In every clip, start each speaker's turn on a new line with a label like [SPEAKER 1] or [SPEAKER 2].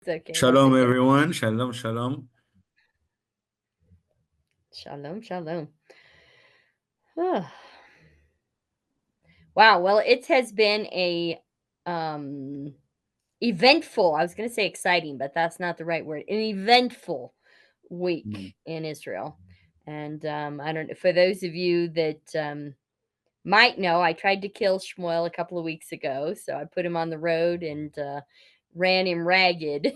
[SPEAKER 1] It's okay. That's
[SPEAKER 2] Shalom,
[SPEAKER 1] okay.
[SPEAKER 2] everyone. Shalom, shalom.
[SPEAKER 1] Shalom, shalom. Wow. Well, it has been a um eventful. I was going to say exciting, but that's not the right word. An eventful
[SPEAKER 2] Mm.
[SPEAKER 1] week in Israel. And I don't know, for those of you that might know, I tried to kill Shmuel a couple of weeks ago, so I put him on the road and ran him ragged.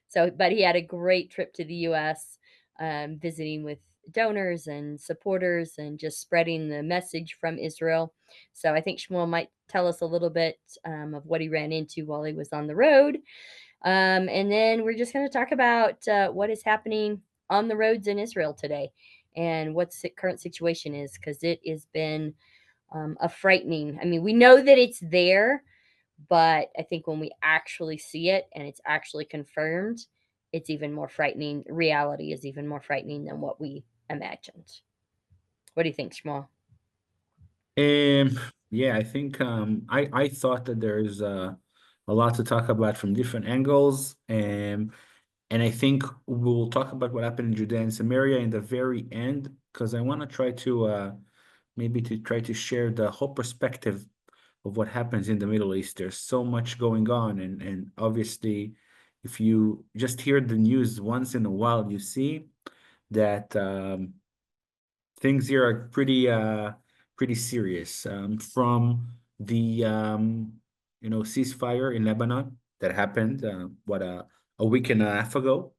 [SPEAKER 1] So, but he had a great trip to the U.S., visiting with donors and supporters and just spreading the message from Israel. So, I think Shmuel might tell us a little bit of what he ran into while he was on the road. And then we're just going to talk about what is happening on the roads in Israel today and what the current situation is, because it has been a frightening. I mean, we know that it's there, but I think when we actually see it and it's actually confirmed, it's even more frightening. Reality is even more frightening than what we imagined. What do you think, Shmuel?
[SPEAKER 2] Um, yeah, I think I thought that there's a lot to talk about from different angles. And I think we'll talk about what happened in Judea and Samaria in the very end, because I want to try to maybe to try to share the whole perspective of what happens in the Middle East. There's so much going on, and obviously, if you just hear the news once in a while, you see that things here are pretty serious. From the ceasefire in Lebanon that happened a week and a half ago.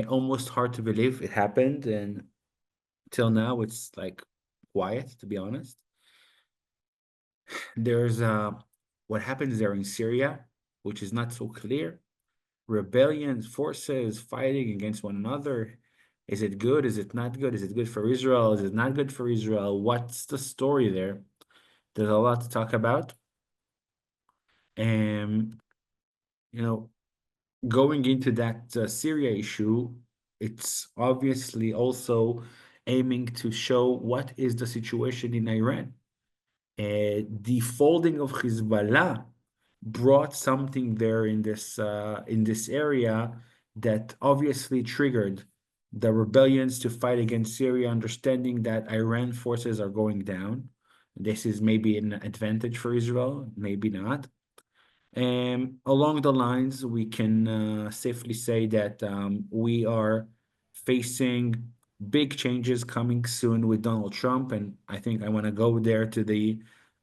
[SPEAKER 2] Almost hard to believe it happened, and till now it's like quiet, to be honest. There's what happens there in Syria, which is not so clear. Rebellion forces fighting against one another. Is it good? Is it not good? Is it good for Israel? Is it not good for Israel? What's the story there? There's a lot to talk about. And, you know, going into that Syria issue, it's obviously also aiming to show what is the situation in Iran. The folding of Hezbollah brought something there in this area that obviously triggered the rebellions to fight against Syria, understanding that Iran forces are going down. This is maybe an advantage for Israel, maybe not. Along the lines, we can safely say that we are facing big changes coming soon with Donald Trump. And I think I want to go there to the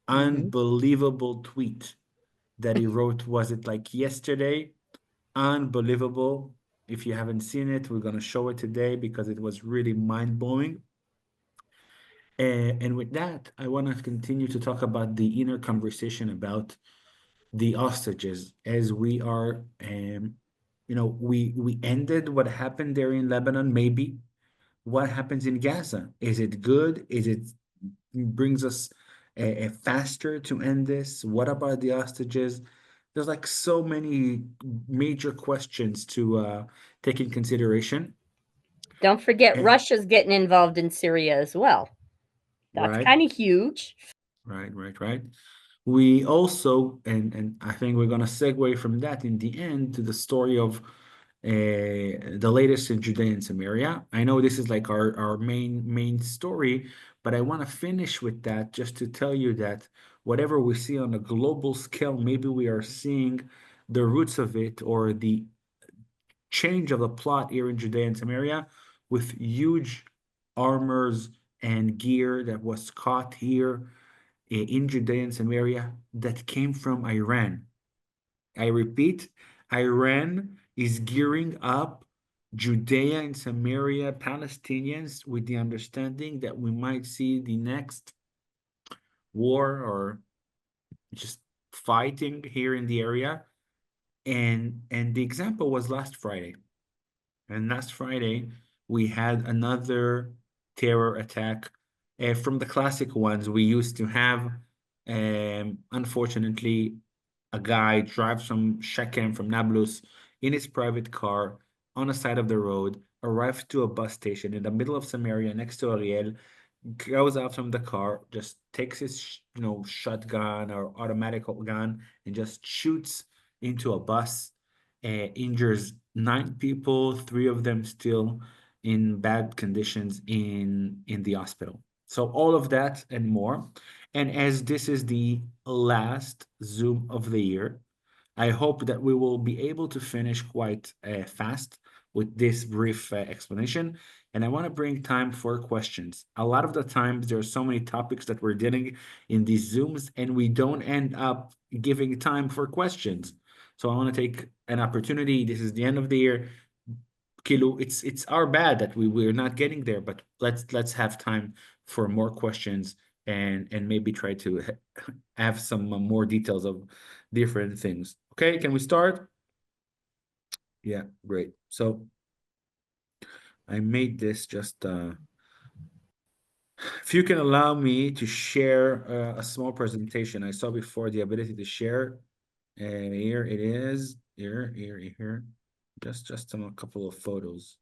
[SPEAKER 1] Mm-hmm.
[SPEAKER 2] unbelievable tweet that he wrote. Was it like yesterday? Unbelievable. If you haven't seen it, we're going to show it today because it was really mind-blowing. And with that, I want to continue to talk about the inner conversation about the hostages as we are we ended what happened there in Lebanon. Maybe what happens in Gaza, is it good? Is it brings us faster to end this? What about the hostages? There's like so many major questions to take in consideration.
[SPEAKER 1] Don't forget,
[SPEAKER 2] Eh,
[SPEAKER 1] Russia's getting involved in Syria as well. That's
[SPEAKER 2] right,
[SPEAKER 1] kind of huge.
[SPEAKER 2] right. We also, and I think we're gonna segue from that in the end to the story of the latest in Judea and Samaria. I know this is like our main story, but I want to finish with that just to tell you that whatever we see on a global scale, maybe we are seeing the roots of it or the change of the plot here in Judea and Samaria with huge armors and gear that was caught here in Judea and Samaria that came from Iran. I repeat, Iran is gearing up Judea and Samaria Palestinians with the understanding that we might see the next war or just fighting here in the area. And the example was last Friday. And last Friday we had another terror attack from the classic ones we used to have. Unfortunately, a guy drives from Shechem, from Nablus, in his private car on the side of the road, arrives to a bus station in the middle of Samaria next to Ariel, goes out from the car, just takes his, shotgun or automatic gun and just shoots into a bus. injures 9 people, 3 of them still in bad conditions in the hospital. So all of that and more. And as this is the last Zoom of the year, I hope that we will be able to finish quite fast with this brief explanation. And I want to bring time for questions. A lot of the times, there are so many topics that we're dealing in these Zooms, and we don't end up giving time for questions. So I want to take an opportunity. This is the end of the year. Kilo, it's our bad that we're not getting there, but let's have time for more questions and maybe try to have some more details of different things. Okay, can we start? Yeah, great. So I made this just if you can allow me to share a small presentation. I saw before the ability to share, and here it is. Here. Just a couple of photos.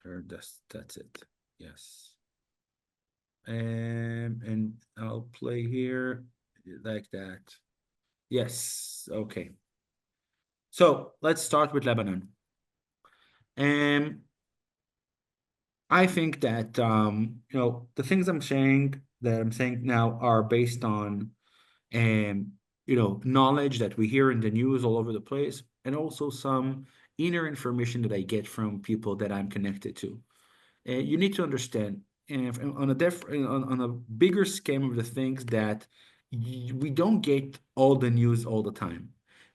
[SPEAKER 2] Or that's it. Yes. And I'll play here like that. Yes. Okay. So let's start with Lebanon. And I think that the things I'm saying now are based on knowledge that we hear in the news all over the place, and also some inner information that I get from people that I'm connected to. You need to understand, on a on a bigger scheme of the things, that we don't get all the news all the time.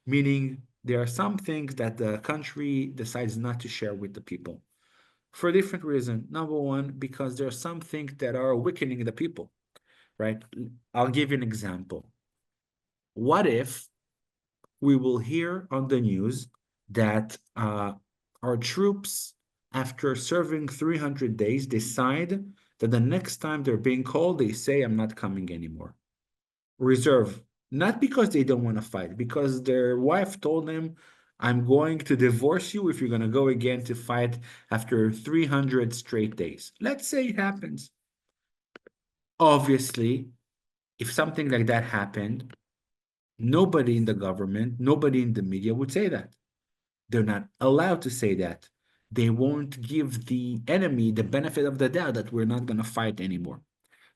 [SPEAKER 2] Meaning, there are some things that the country decides not to share with the people for a different reason. Number one, because there are some things that are weakening the people, right? I'll give you an example. What if we will hear on the news that our troops, after serving 300 days, decide that the next time they're being called, they say, I'm not coming anymore. Reserve, not because they don't want to fight, because their wife told them, I'm going to divorce you if you're going to go again to fight after 300 straight days. Let's say it happens. Obviously, if something like that happened, nobody in the government, nobody in the media would say that. They're not allowed to say that. They won't give the enemy the benefit of the doubt that we're not going to fight anymore.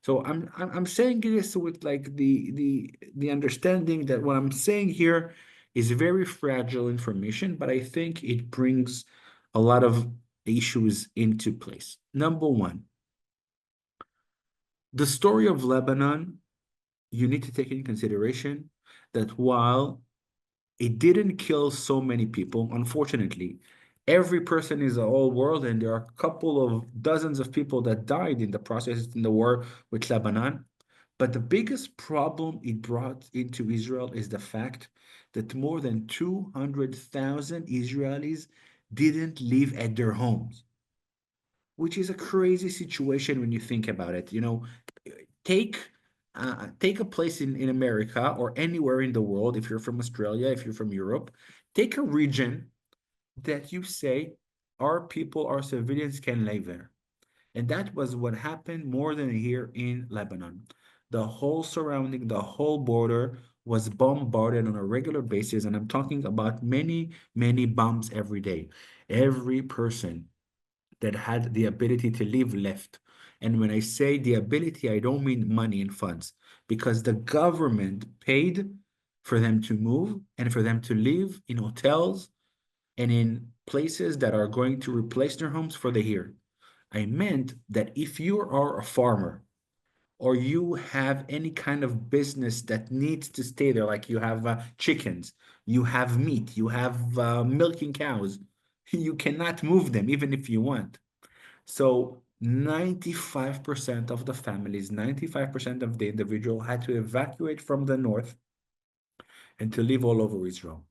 [SPEAKER 2] So I'm saying this with like the understanding that what I'm saying here is very fragile information, but I think it brings a lot of issues into place. Number one, the story of Lebanon, you need to take into consideration that while it didn't kill so many people, unfortunately. Every person is a whole world, and there are a couple of dozens of people that died in the process in the war with Lebanon. But the biggest problem it brought into Israel is the fact that more than 200,000 Israelis didn't live at their homes, which is a crazy situation when you think about it. Take take a place in America or anywhere in the world. If you're from Australia, if you're from Europe, take a region that you say our people, our civilians can live there. And that was what happened more than a year in Lebanon. The whole surrounding, the whole border was bombarded on a regular basis. And I'm talking about many, many bombs every day. Every person that had the ability to live left. And when I say the ability, I don't mean money and funds, because the government paid for them to move and for them to live in hotels and in places that are going to replace their homes for the year. I meant that if you are a farmer or you have any kind of business that needs to stay there, like you have chickens, you have meat, you have milking cows, you cannot move them even if you want. So 95% of the families, 95% of the individual had to evacuate from the north and to live all over Israel.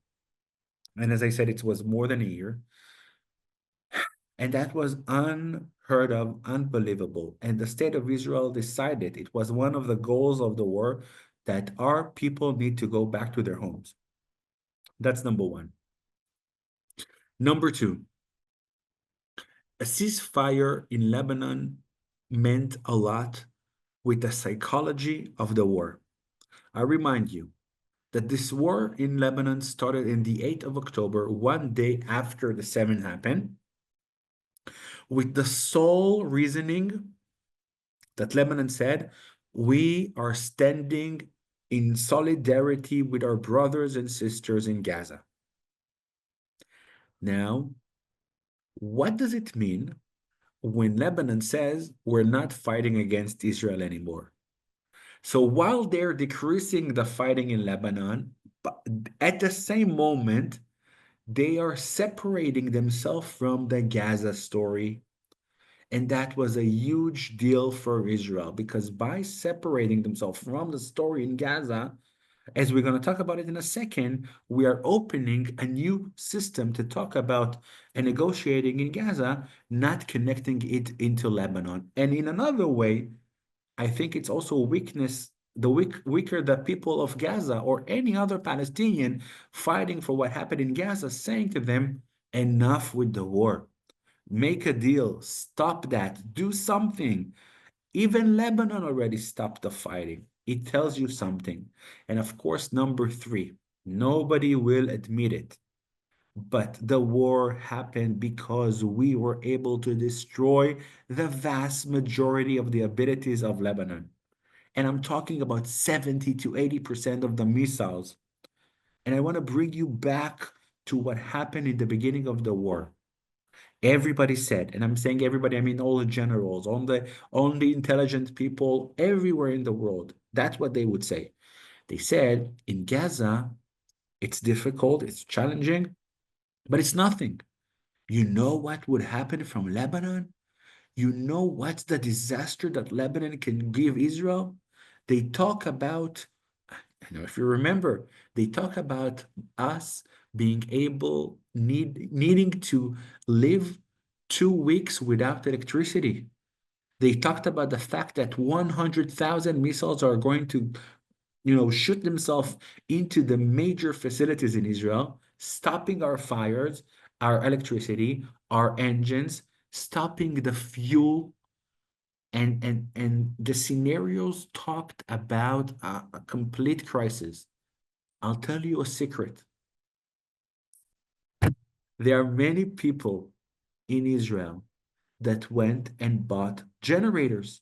[SPEAKER 2] And as I said, it was more than a year. And that was unheard of, unbelievable. And the state of Israel decided it was one of the goals of the war that our people need to go back to their homes. That's number one. Number two, a ceasefire in Lebanon meant a lot with the psychology of the war. I remind you, that this war in Lebanon started in the 8th of October, one day after the 7th happened, with the sole reasoning that Lebanon said, we are standing in solidarity with our brothers and sisters in Gaza. Now, what does it mean when Lebanon says we're not fighting against Israel anymore? So while they're decreasing the fighting in Lebanon, but at the same moment, they are separating themselves from the Gaza story. And that was a huge deal for Israel because by separating themselves from the story in Gaza, as we're going to talk about it in a second, we are opening a new system to talk about and negotiating in Gaza, not connecting it into Lebanon. And in another way, I think it's also a weakness, weaker the people of Gaza or any other Palestinian fighting for what happened in Gaza, saying to them, enough with the war. Make a deal, stop that, do something. Even Lebanon already stopped the fighting. It tells you something. And of course, number three, nobody will admit it. But the war happened because we were able to destroy the vast majority of the abilities of Lebanon. And I'm talking about 70 to 80% of the missiles. And I want to bring you back to what happened in the beginning of the war. Everybody said, and I'm saying everybody, I mean all the generals, on the intelligent people everywhere in the world. That's what they would say. They said in Gaza, it's difficult, it's challenging, but it's nothing. You know what would happen from Lebanon? You know what's the disaster that Lebanon can give Israel? They talk about, if you remember, they talk about us being needing to live 2 weeks without electricity. They talked about the fact that 100,000 missiles are going to, shoot themselves into the major facilities in Israel, stopping our fires, our electricity, our engines, stopping the fuel. And the scenarios talked about a complete crisis. I'll tell you a secret. There are many people in Israel that went and bought generators.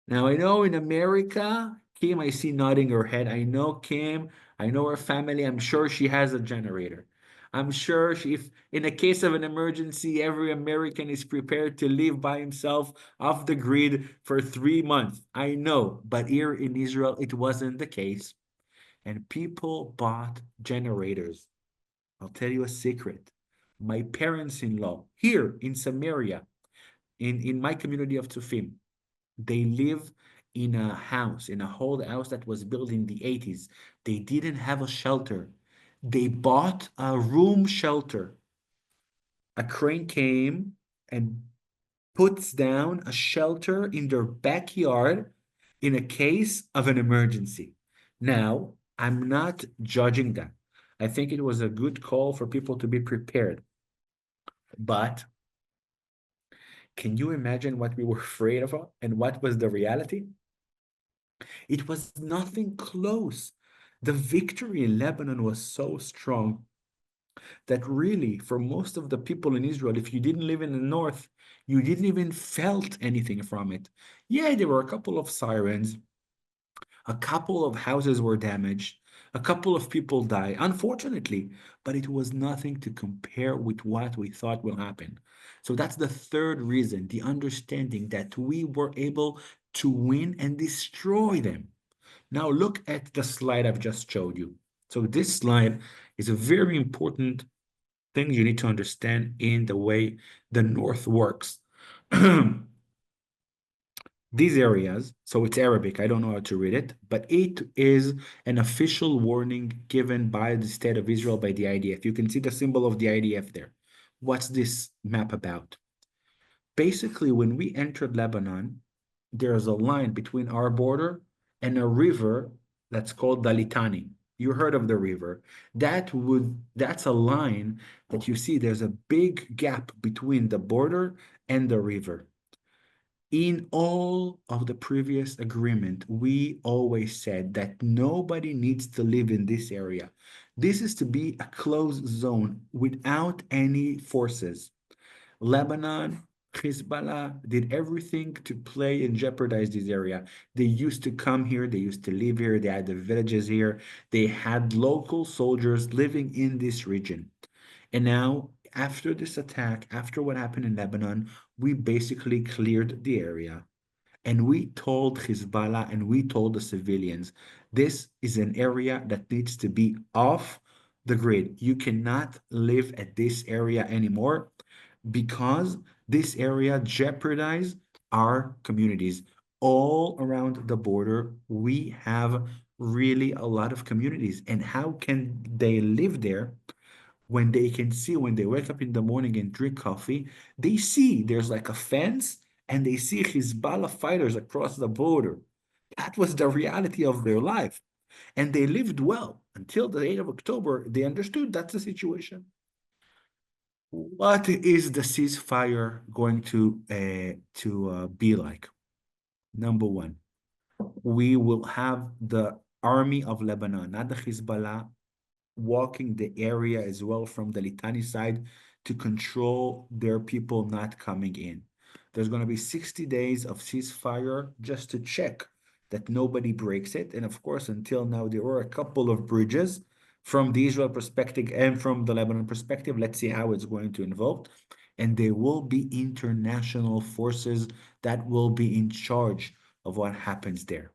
[SPEAKER 2] Now, I know in America, Kim, I see nodding her head. I know Kim, I know her family. I'm sure she has a generator. I'm sure if in a case of an emergency, every American is prepared to live by himself off the grid for 3 months. I know, but here in Israel, it wasn't the case. And people bought generators. I'll tell you a secret. My parents-in-law here in Samaria, in my community of Tufim, they live in a house, in a whole house that was built in the 80s. They didn't have a shelter. They bought a room shelter. A crane came and puts down a shelter in their backyard in a case of an emergency. Now, I'm not judging that. I think it was a good call for people to be prepared. But can you imagine what we were afraid of and what was the reality? It was nothing close. The victory in Lebanon was so strong that really, for most of the people in Israel, if you didn't live in the north, you didn't even felt anything from it. Yeah, there were a couple of sirens, a couple of houses were damaged, a couple of people died, unfortunately, but it was nothing to compare with what we thought will happen. So that's the third reason, the understanding that we were able to win and destroy them. Now look at the slide I've just showed you. So this slide is a very important thing you need to understand in the way the North works. These areas, so it's Arabic, I don't know how to read it, but it is an official warning given by the State of Israel, by the IDF. You can see the symbol of the IDF there. What's this map about? Basically, when we entered Lebanon, there's a line between our border and a river that's called the Litani. You heard of the river. That's a line that you see there's a big gap between the border and the river. In all of the previous agreement, we always said that nobody needs to live in this area. This is to be a closed zone without any forces. Lebanon, Hezbollah did everything to play and jeopardize this area. They used to come here, they used to live here, they had the villages here, they had local soldiers living in this region. And now, after this attack, after what happened in Lebanon, we basically cleared the area. And we told Hezbollah and we told the civilians, this is an area that needs to be off the grid. You cannot live at this area anymore because this area jeopardizes our communities. All around the border, we have really a lot of communities. And how can they live there when they can see, when they wake up in the morning and drink coffee, they see there's like a fence and they see Hezbollah fighters across the border. That was the reality of their life. And they lived well until the 8th of October. They understood that's the situation. What is the ceasefire going to be like? Number one, we will have the army of Lebanon, not the Hezbollah, walking the area as well from the Litani side to control their people not coming in. There's going to be 60 days of ceasefire just to check that nobody breaks it. And of course, until now, there were a couple of bridges from the Israel perspective and from the Lebanon perspective. Let's see how it's going to evolve. And there will be international forces that will be in charge of what happens there.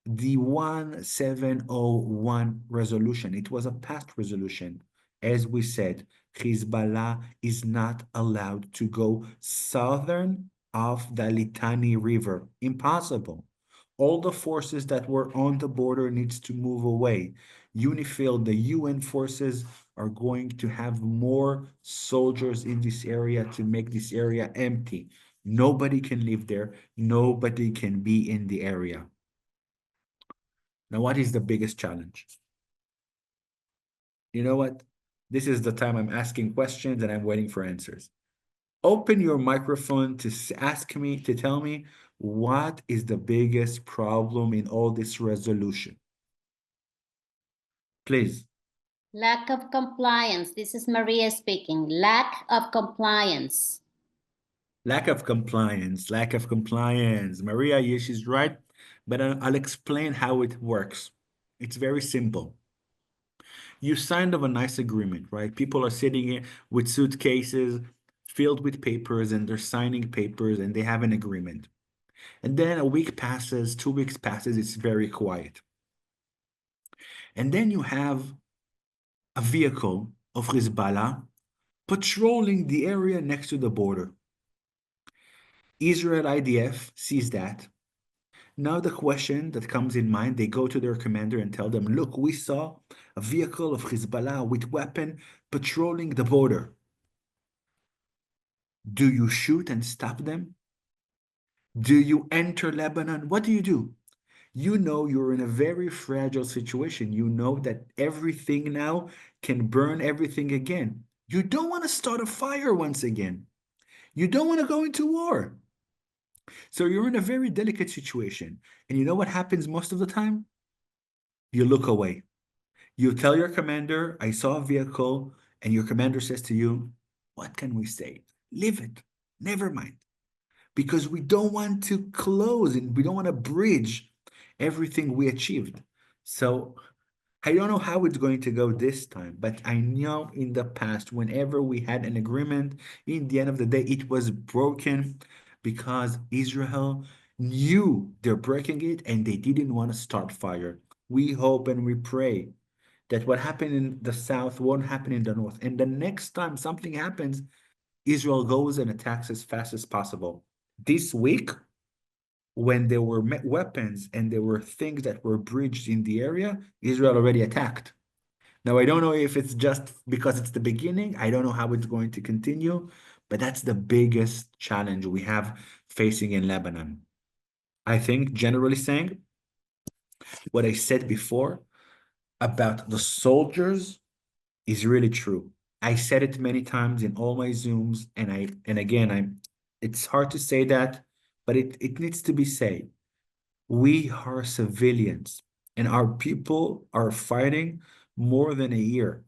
[SPEAKER 2] The 1701 resolution, it was a past resolution. As we said, Hezbollah is not allowed to go southern of the Litani River. Impossible. All the forces that were on the border needs to move away. UNIFIL, the UN forces, are going to have more soldiers in this area to make this area empty. Nobody can live there. Nobody can be in the area. Now, what is the biggest challenge? You know what? This is the time I'm asking questions and I'm waiting for answers. Open your microphone to ask me, to tell me what is the biggest problem in all this resolution? Please.
[SPEAKER 3] Lack of compliance. This is Maria speaking. Lack of compliance.
[SPEAKER 2] Lack of compliance, lack of compliance. Maria, yes, she's right, but I'll explain how it works. It's very simple. You signed of a nice agreement, right? People are sitting here with suitcases filled with papers and they're signing papers and they have an agreement. And then a week passes, 2 weeks passes, it's very quiet. And then you have a vehicle of Hezbollah patrolling the area next to the border. Israel IDF sees that. Now the question that comes in mind, they go to their commander and tell them, look, we saw a vehicle of Hezbollah with weapon patrolling the border. Do you shoot and stop them? Do you enter Lebanon? What do? You know you're in a very fragile situation. You know that everything now can burn everything again. You don't want to start a fire once again. You don't want to go into war. So you're in a very delicate situation. And you know what happens most of the time? You look away. You tell your commander, I saw a vehicle, and your commander says to you, what can we say? Leave it. Never mind. Because we don't want to close and we don't want to bridge everything we achieved. So I don't know how it's going to go this time, but I know in the past, whenever we had an agreement, in the end of the day, it was broken because Israel knew they're breaking it and they didn't want to start fire. We hope and we pray that what happened in the south won't happen in the north. And the next time something happens, Israel goes and attacks as fast as possible. This week, when there were weapons and there were things that were bridged in the area, Israel already attacked. Now, I don't know if it's just because it's the beginning. I don't know how it's going to continue, but that's the biggest challenge we have facing in Lebanon. I think, generally saying, what I said before about the soldiers is really true. I said it many times in all my Zooms, and again, it's hard to say that but it needs to be said. We are civilians, and our people are fighting more than a year.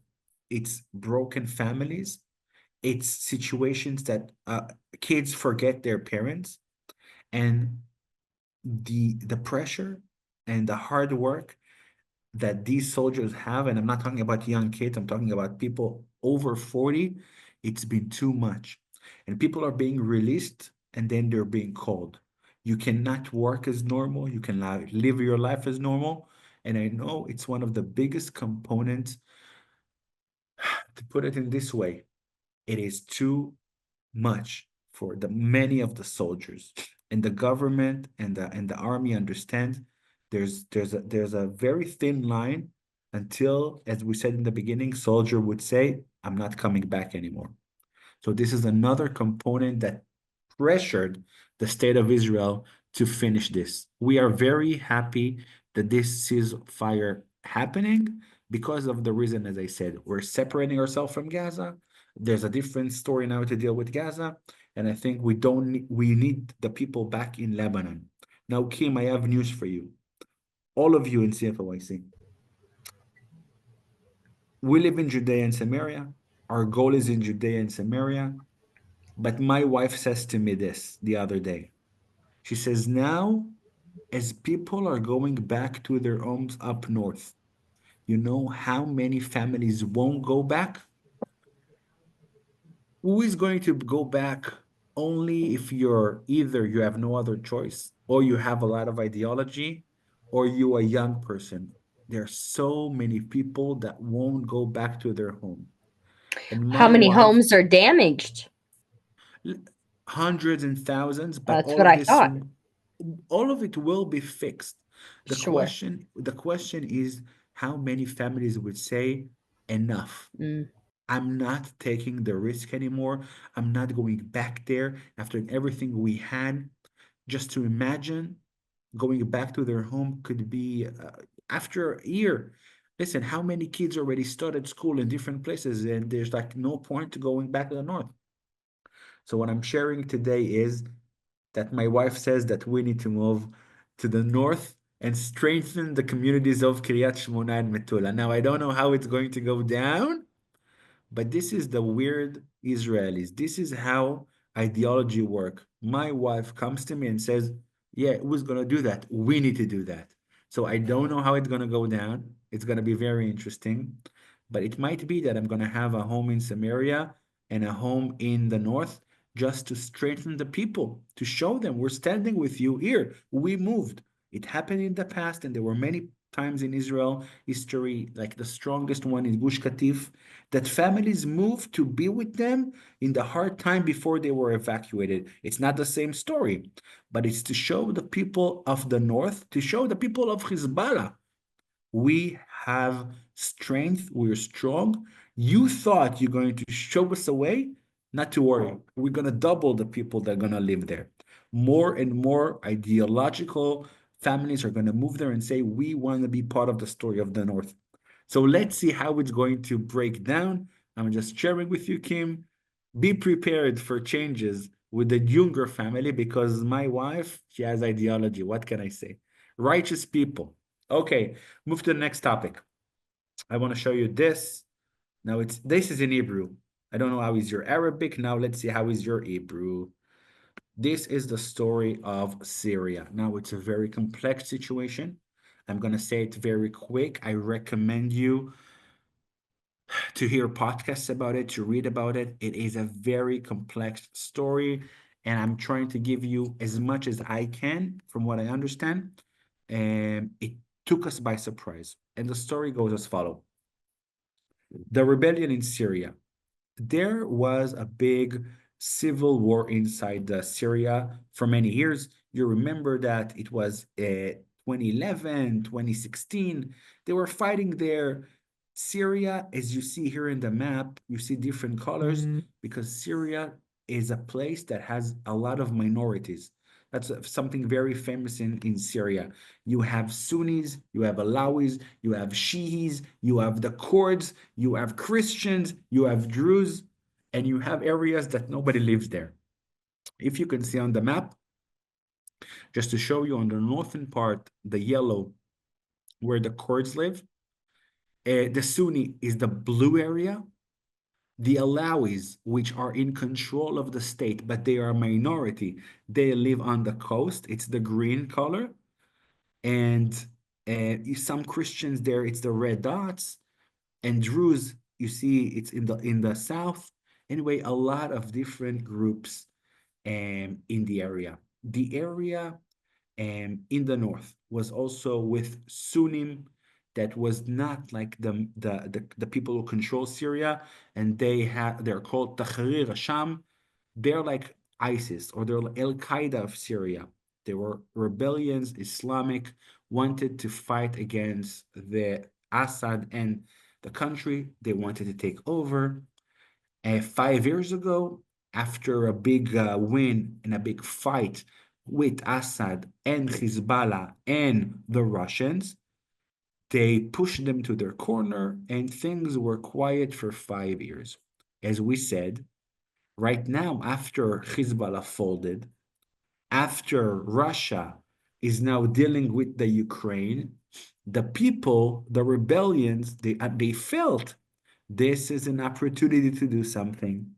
[SPEAKER 2] It's broken families. It's situations that kids forget their parents, and the pressure and the hard work that these soldiers have, and I'm not talking about young kids, I'm talking about people over 40, it's been too much. And people are being released and then they're being called. You cannot work as normal, you cannot live your life as normal. And I know it's one of the biggest components, to put it in this way, it is too much for the many of the soldiers. And the government and the army understand there's a very thin line until, as we said in the beginning, soldier would say, I'm not coming back anymore. So this is another component that pressured the state of Israel to finish this. We are very happy that this ceasefire happening because of the reason, as I said, we're separating ourselves from Gaza. There's a different story now to deal with Gaza, and I think we need the people back in Lebanon. Now, Kim, I have news for you. All of you in CFOIC. We live in Judea and Samaria. Our goal is in Judea and Samaria. But my wife says to me this the other day. She says, now, as people are going back to their homes up north, you know how many families won't go back? Who is going to go back only if you're either you have no other choice, or you have a lot of ideology, or you a young person. There are so many people that won't go back to their home. And
[SPEAKER 1] How
[SPEAKER 2] my
[SPEAKER 1] many
[SPEAKER 2] wife,
[SPEAKER 1] homes are damaged?
[SPEAKER 2] hundreds and thousands, but
[SPEAKER 1] That's what I thought.
[SPEAKER 2] all of it will be fixed.
[SPEAKER 1] Sure.
[SPEAKER 2] The question is how many families would say enough.
[SPEAKER 1] Mm.
[SPEAKER 2] I'm not taking the risk anymore. I'm not going back there after everything we had. Just to imagine going back to their home could be after a year. Listen, how many kids already started school in different places, and there's like no point to going back to the north. So what I'm sharing today is that my wife says that we need to move to the north and strengthen the communities of Kiryat Shmona and Metula. Now, I don't know how it's going to go down, but this is the weird Israelis. This is how ideology work. My wife comes to me and says, yeah, who's going to do that? We need to do that. So I don't know how it's going to go down. It's going to be very interesting. But it might be that I'm going to have a home in Samaria and a home in the north just to strengthen the people, to show them we're standing with you here. We moved. It happened in the past, and there were many times in Israel history, like the strongest one in Gush Katif, that families moved to be with them in the hard time before they were evacuated. It's not the same story, but it's to show the people of the north, to show the people of Hezbollah, we have strength, we're strong. You thought you're going to show us away? Not to worry. We're going to double the people that are going to live there. More and more ideological families are going to move there and say, we want to be part of the story of the North. So let's see how it's going to break down. I'm just sharing with you, Kim. Be prepared for changes with the Junger family because my wife, she has ideology. What can I say? Righteous people. Okay, move to the next topic. I want to show you this. Now this is in Hebrew. I don't know how is your Arabic. Now let's see how is your Hebrew. This is the story of Syria. Now it's a very complex situation. I'm going to say it very quick. I recommend you to hear podcasts about it, to read about it. It is a very complex story, and I'm trying to give you as much as I can from what I understand. And it took us by surprise. And the story goes as follows. The rebellion in Syria. There was a big civil war inside Syria for many years. You remember that it was 2011, 2016. They were fighting there. Syria, as you see here in the map, you see different colors because Syria is a place that has a lot of minorities. That's something very famous in Syria. You have Sunnis, you have Alawis, you have Shiis, you have the Kurds, you have Christians, you have Druze, and you have areas that nobody lives there. If you can see on the map, Just to show you on the northern part, the yellow, where the Kurds live, the Sunni is the blue area. The Alawis, which are in control of the state, but they are a minority, they live on the coast. It's the green color. And some Christians there, it's the red dots. And Druze, you see, it's in the south. Anyway, a lot of different groups in the area. The area in the north was also with Sunnim, that was not like the people who control Syria, and they're called Tahrir Sham. They're like ISIS, or they're Al Qaeda of Syria. They were rebellions, Islamic, wanted to fight against the Assad and the country. They wanted to take over. 5 years ago, after a big win and a big fight with Assad and Hezbollah and the Russians, they pushed them to their corner and things were quiet for 5 years. As we said, right now, after Hezbollah folded, after Russia is now dealing with the Ukraine, the people, the rebellions, they felt this is an opportunity to do something.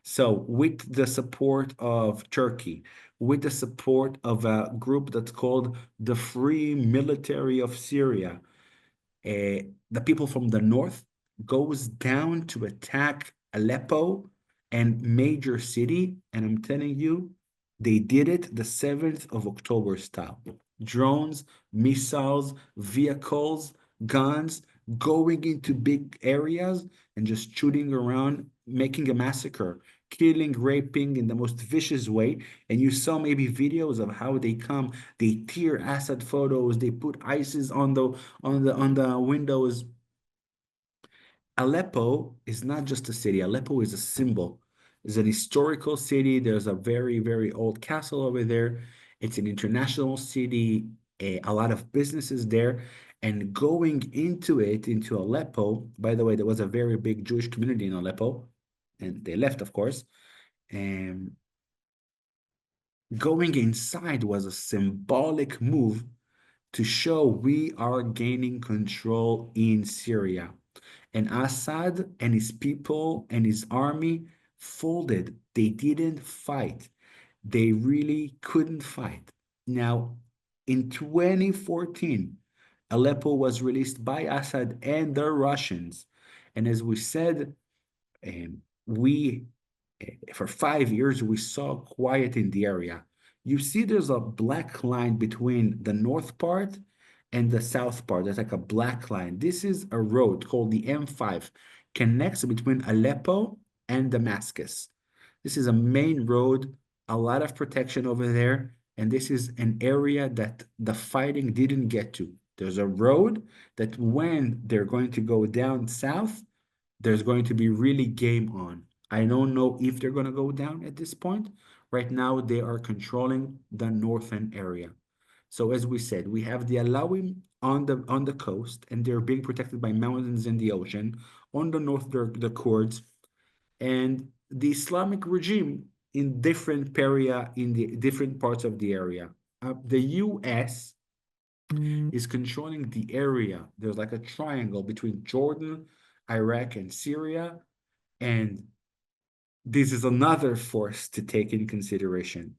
[SPEAKER 2] So with the support of Turkey, with the support of a group that's called the Free Military of Syria, the people from the north goes down to attack Aleppo and major city. And I'm telling you, they did it the 7th of October style. Drones, missiles, vehicles, guns, going into big areas and just shooting around, making a massacre, killing, raping in the most vicious way. And you saw maybe videos of how they come, they tear Assad photos, they put ISIS on the windows. Aleppo is not just a city. Aleppo is a symbol. It's an historical city. There's a very, very old castle over there. It's an international city, a lot of businesses there. And going into Aleppo, by the way, there was a very big Jewish community in Aleppo, and they left, of course. And going inside was a symbolic move to show we are gaining control in Syria. And Assad and his people and his army folded. They didn't fight. They really couldn't fight. Now, in 2014, Aleppo was released by Assad and the Russians. And as we said, we for 5 years, we saw quiet in the area. You see there's a black line between the north part and the south part. There's like a black line. This is a road called the M5, connects between Aleppo and Damascus. This is a main road, a lot of protection over there, and this is an area that the fighting didn't get to. There's a road that when they're going to go down south, there's going to be really game on. I don't know if they're going to go down at this point. Right now, they are controlling the northern area. So as we said, we have the Alawim on the coast, and they're being protected by mountains in the ocean. On the north, they're the Kurds, and the Islamic regime in different parts of the area. The U.S. is controlling the area. There's like a triangle between Jordan, Iraq, and Syria, and this is another force to take in consideration.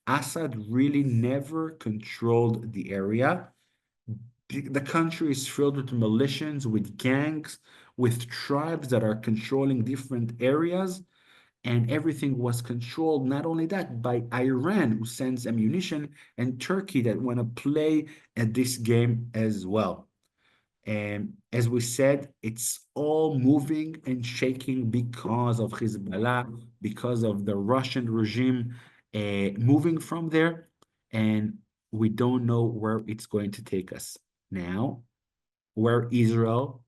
[SPEAKER 2] Assad really never controlled the area. The country is filled with militias, with gangs, with tribes that are controlling different areas, and everything was controlled, not only that, by Iran, who sends ammunition, and Turkey that want to play at this game as well. And as we said, it's all moving and shaking because of Hezbollah, because of the Russian regime moving from there. And we don't know where it's going to take us. Now, where Israel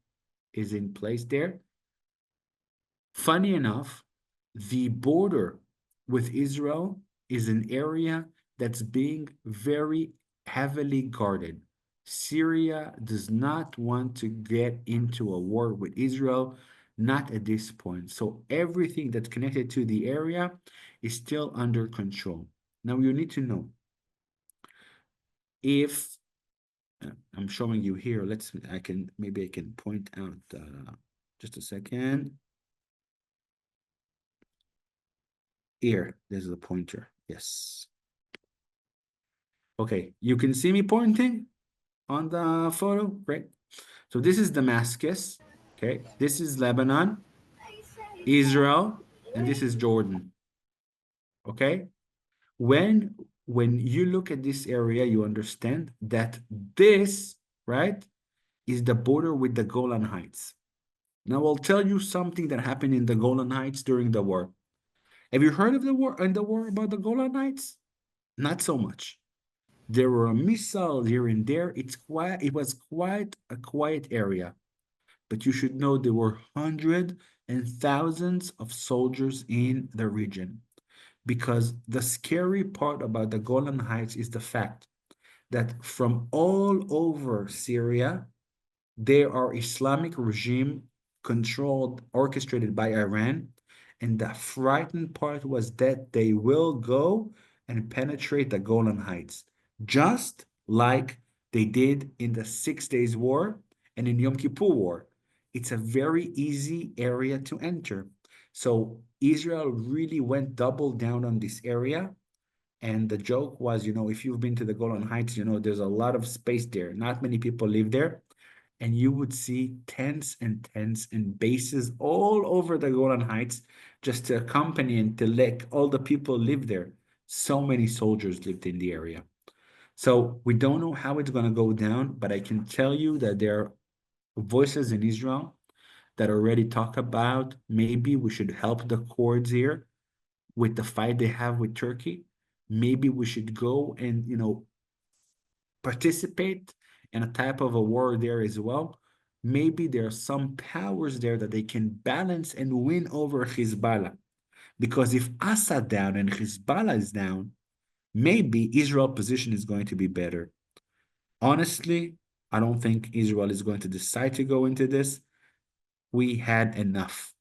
[SPEAKER 2] is in place there, funny enough, the border with Israel is an area that's being very heavily guarded. Syria does not want to get into a war with Israel, not at this point. So everything that's connected to the area is still under control. Now you need to know if I'm showing you here. Maybe I can point out just a second. Here, there's the pointer. Yes. Okay, you can see me pointing on the photo. Great. So this is Damascus. Okay, this is Lebanon, Israel, and this is Jordan. Okay. When you look at this area, you understand that this, right, is the border with the Golan Heights. Now I'll tell you something that happened in the Golan Heights during the war. Have you heard of the war about the Golan Heights? Not so much. There were missiles here and there. It was quite a quiet area. But you should know there were hundreds and thousands of soldiers in the region. Because the scary part about the Golan Heights is the fact that from all over Syria, there are Islamic regime controlled, orchestrated by Iran. And the frightening part was that they will go and penetrate the Golan Heights, just like they did in the 6 Days War and in Yom Kippur War. It's a very easy area to enter. So Israel really went double down on this area. And the joke was, if you've been to the Golan Heights, there's a lot of space there. Not many people live there. And you would see tents and bases all over the Golan Heights just to accompany and to let all the people live there. So many soldiers lived in the area. So we don't know how it's going to go down, but I can tell you that there are voices in Israel that already talk about maybe we should help the Kurds here with the fight they have with Turkey. Maybe we should go and, participate in a type of a war there as well. Maybe there are some powers there that they can balance and win over Hezbollah. Because if Assad down and Hezbollah is down, maybe Israel's position is going to be better. Honestly, I don't think Israel is going to decide to go into this. We had enough.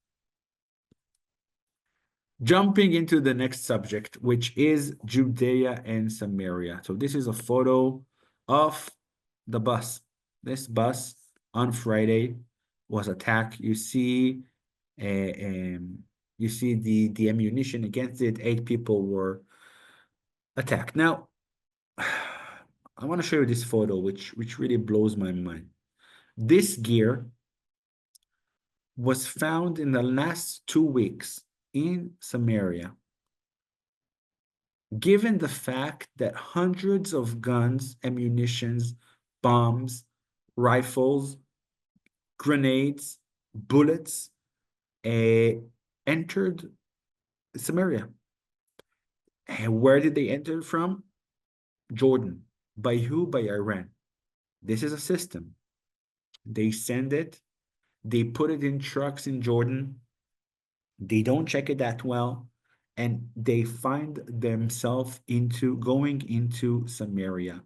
[SPEAKER 2] Jumping into the next subject, which is Judea and Samaria. So this is a photo of the bus. This bus on Friday was attacked. You see the ammunition against it. 8 people were attacked. Now, I want to show you this photo, which really blows my mind. This gear was found in the last 2 weeks in Samaria. Given the fact that hundreds of guns, ammunitions, bombs, rifles, grenades, bullets entered Samaria. And where did they enter from? Jordan. By who? By Iran. This is a system. They send it, they put it in trucks in Jordan, they don't check it that well, and they find themselves going into Samaria.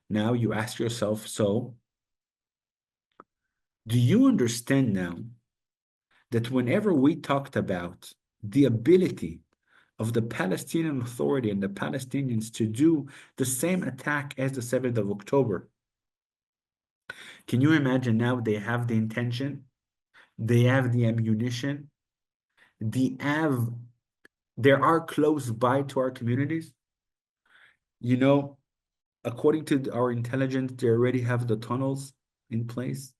[SPEAKER 2] Now you ask yourself, so do you understand now that whenever we talked about the ability of the Palestinian Authority and the Palestinians to do the same attack as the 7th of October, can you imagine now they have the intention, they have the ammunition, they are close by to our communities? According to our intelligence, they already have the tunnels in place.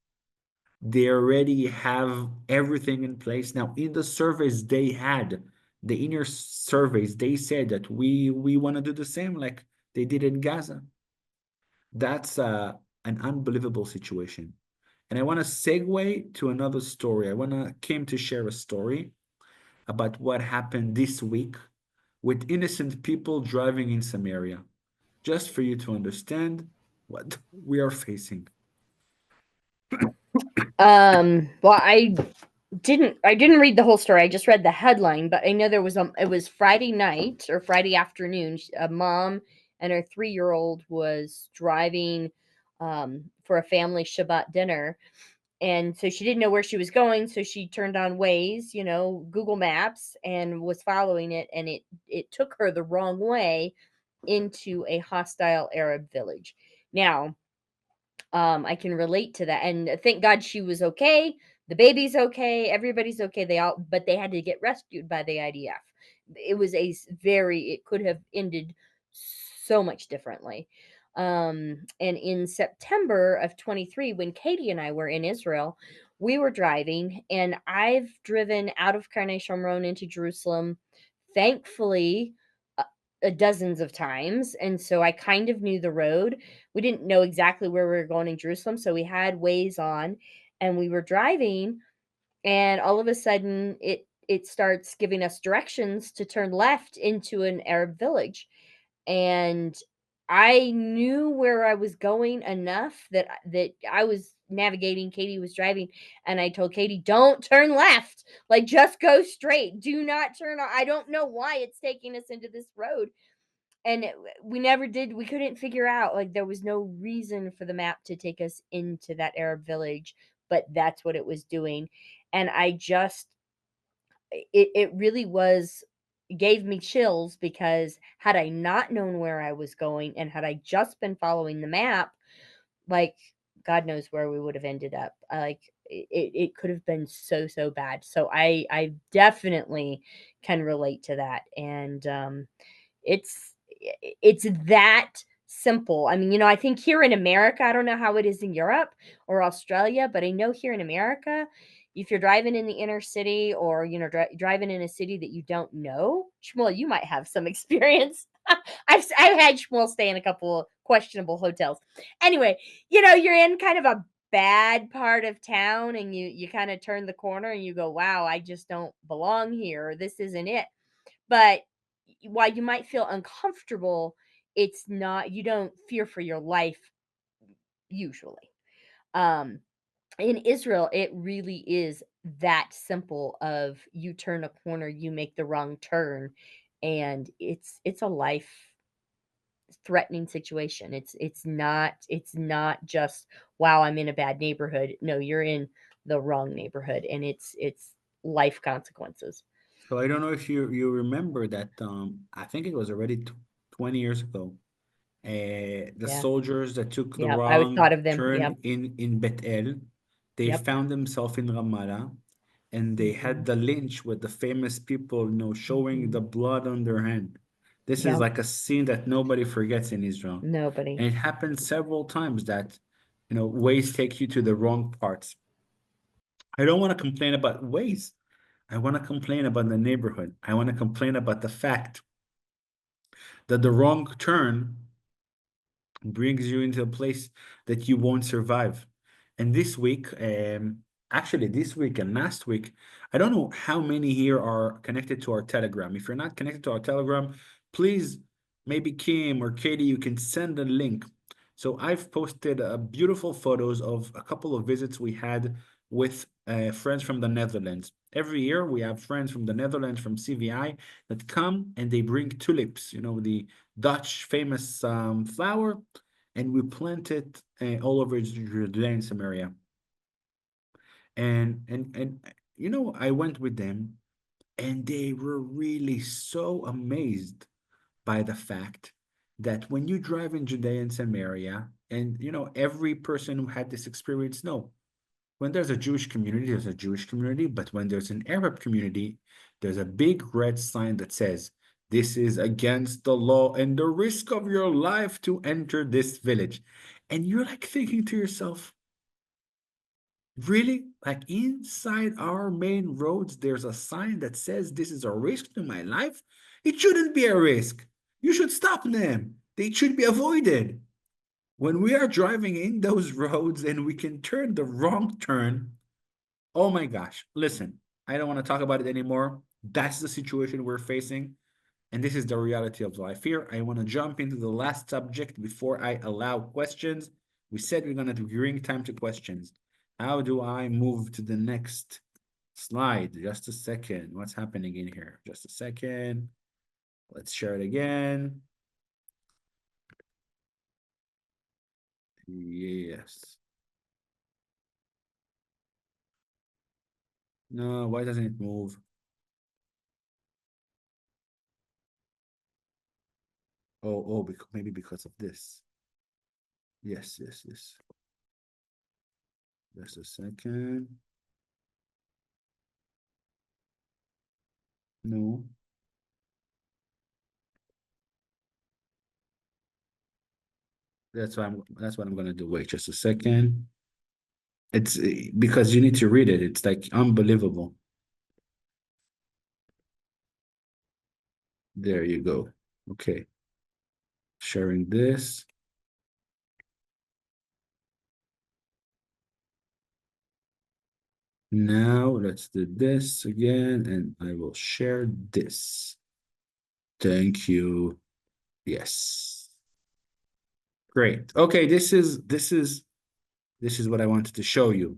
[SPEAKER 2] They already have everything in place. Now, in the surveys they had, the inner surveys, they said that we want to do the same like they did in Gaza. That's an unbelievable situation. And I want to segue to another story. came to share a story about what happened this week with innocent people driving in Samaria, just for you to understand what we are facing.
[SPEAKER 1] Well, I didn't read the whole story. I just read the headline, but I know it was Friday night or Friday afternoon. A mom and her 3-year-old was driving for a family Shabbat dinner, and so she didn't know where she was going, so she turned on Waze, Google Maps, and was following it, and it took her the wrong way, into a hostile Arab village. Now, I can relate to that, and thank God she was okay. The baby's okay. Everybody's okay. But they had to get rescued by the IDF. It was it could have ended so much differently. And in September of 23, when Katie and I were in Israel, we were driving, and I've driven out of Karnei Shomron into Jerusalem, thankfully, dozens of times. And so I kind of knew the road. We didn't know exactly where we were going in Jerusalem, so we had Waze on, and we were driving, and all of a sudden it starts giving us directions to turn left into an Arab village. And I knew where I was going enough that I was navigating, Katie was driving, and I told Katie, "Don't turn left. Like, just go straight. Do not turn on. I don't know why it's taking us into this road." And we never did. We couldn't figure out, like, there was no reason for the map to take us into that Arab village, but that's what it was doing. And I just it really was gave me chills, because had I not known where I was going and had I just been following the map, like, God knows where we would have ended up. Like, it could have been so bad. So I definitely can relate to that. And it's it's that simple. I mean, I think here in America, I don't know how it is in Europe or Australia, but I know here in America, if you're driving in the inner city, or driving in a city that you don't know, Shmuel, you might have some experience. I've had Shmuel stay in a couple questionable hotels. Anyway, you're in kind of a bad part of town, and you kind of turn the corner and you go, "Wow, I just don't belong here. This isn't it." But while you might feel uncomfortable, it's not you don't fear for your life usually. Um, in Israel, it really is that simple. Of you turn a corner, you make the wrong turn, and it's a life threatening situation. It's not just, wow, I'm in a bad neighborhood. No, you're in the wrong neighborhood, and it's life consequences.
[SPEAKER 2] So I don't know if you remember that I think it was already 20 years ago. The
[SPEAKER 1] Yeah.
[SPEAKER 2] soldiers that took the
[SPEAKER 1] Yeah, I would thought
[SPEAKER 2] wrong
[SPEAKER 1] of them.
[SPEAKER 2] turn
[SPEAKER 1] Yep.
[SPEAKER 2] in Bet El, they
[SPEAKER 1] Yep.
[SPEAKER 2] found themselves in Ramallah, and they had
[SPEAKER 1] Mhm.
[SPEAKER 2] the lynch with the famous people, showing the
[SPEAKER 1] Mhm.
[SPEAKER 2] blood on their hand. This is
[SPEAKER 1] Yep.
[SPEAKER 2] like a scene that nobody forgets in Israel.
[SPEAKER 1] Nobody.
[SPEAKER 2] And it happened several times that, ways take you to the wrong parts. I don't want to complain about ways. I want to complain about the neighborhood. I want to complain about the fact that the wrong turn brings you into a place that you won't survive. And this week, actually this week and last week, I don't know how many here are connected to our Telegram. If you're not connected to our Telegram, please, maybe Kim or Katie, you can send a link. So I've posted beautiful photos of a couple of visits we had with friends from the Netherlands. Every year we have friends from the Netherlands, from CVI, that come and they bring tulips, the Dutch famous flower, and we plant it all over Judea and Samaria. And I went with them, and they were really so amazed by the fact that when you drive in Judea and Samaria, and every person who had this experience know, when there's a Jewish community, there's a Jewish community, but when there's an Arab community, there's a big red sign that says, "This is against the law and the risk of your life to enter this village." And you're like thinking to yourself, really? Like, inside our main roads, there's a sign that says this is a risk to my life? It shouldn't be a risk. You should stop them. They should be avoided. When we are driving in those roads and we can turn the wrong turn, oh my gosh, listen, I don't want to talk about it anymore. That's the situation we're facing. And this is the reality of life here. I want to jump into the last subject before I allow questions. We said we're going to bring time to questions. How do I move to the next slide? Just a second. What's happening in here? Just a second. Let's share it again. Yes. No, why doesn't it move? maybe because of this. Yes. Just a second. No. That's what I'm gonna do. Wait just a second. It's because you need to read it. It's like unbelievable. There you go. Okay. Sharing this. Now let's do this again, and I will share this. Thank you. Yes. Great. Okay, this is what I wanted to show you.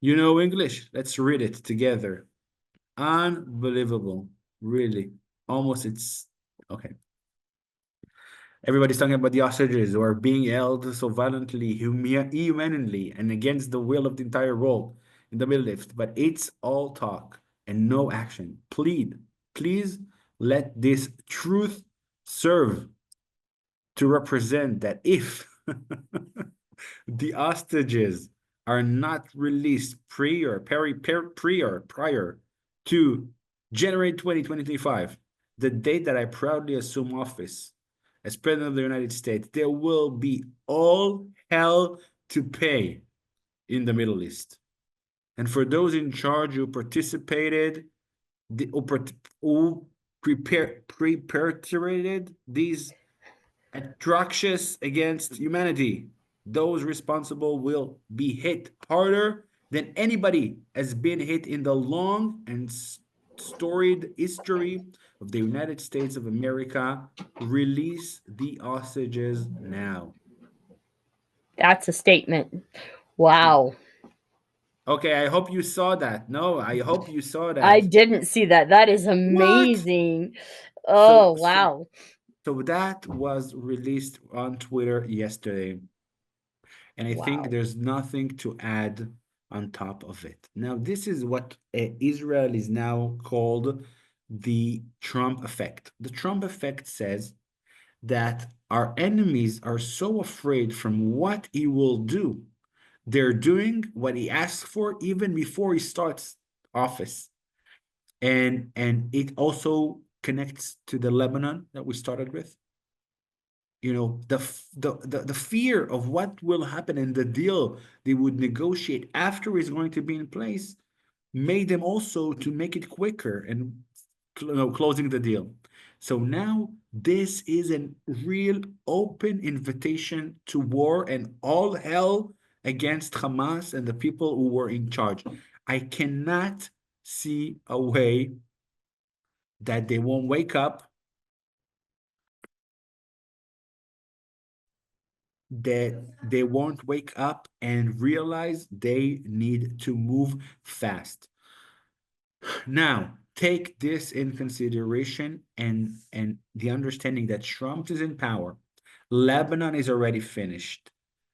[SPEAKER 2] You know English? Let's read it together. Unbelievable. Really. Almost it's okay. Everybody's talking about the hostages who are being held so violently, inhumanly, and against the will of the entire world in the Middle East. But it's all talk and no action. Please let this truth serve to represent that if the hostages are not released prior to January 2025, the date that I proudly assume office as President of the United States, there will be all hell to pay in the Middle East. And for those in charge who participated, who perpetrated these atrocious against humanity, those responsible will be hit harder than anybody has been hit in the long and storied history of the United States of America. Release the hostages now.
[SPEAKER 1] That's a statement. Wow.
[SPEAKER 2] Okay, I hope you saw that. No, I hope you saw
[SPEAKER 1] I
[SPEAKER 2] that.
[SPEAKER 1] didn't see that. That is
[SPEAKER 2] What?
[SPEAKER 1] amazing.
[SPEAKER 2] So,
[SPEAKER 1] Oh,
[SPEAKER 2] so,
[SPEAKER 1] wow.
[SPEAKER 2] so that was released on Twitter yesterday. And I think
[SPEAKER 1] Wow.
[SPEAKER 2] there's nothing to add on top of it. Now, this is what Israel is now called the Trump effect. The Trump effect says that our enemies are so afraid from what he will do. They're doing what he asks for even before he starts office. And it also connects to the Lebanon that we started with. You know, the fear of what will happen and the deal they would negotiate after is going to be in place made them also to make it quicker and closing the deal. So now this is a real open invitation to war and all hell against Hamas and the people who were in charge. I cannot see a way that they won't wake up, that they won't wake up and realize they need to move fast. Now, take this in consideration and the understanding that Trump is in power. Lebanon is already finished.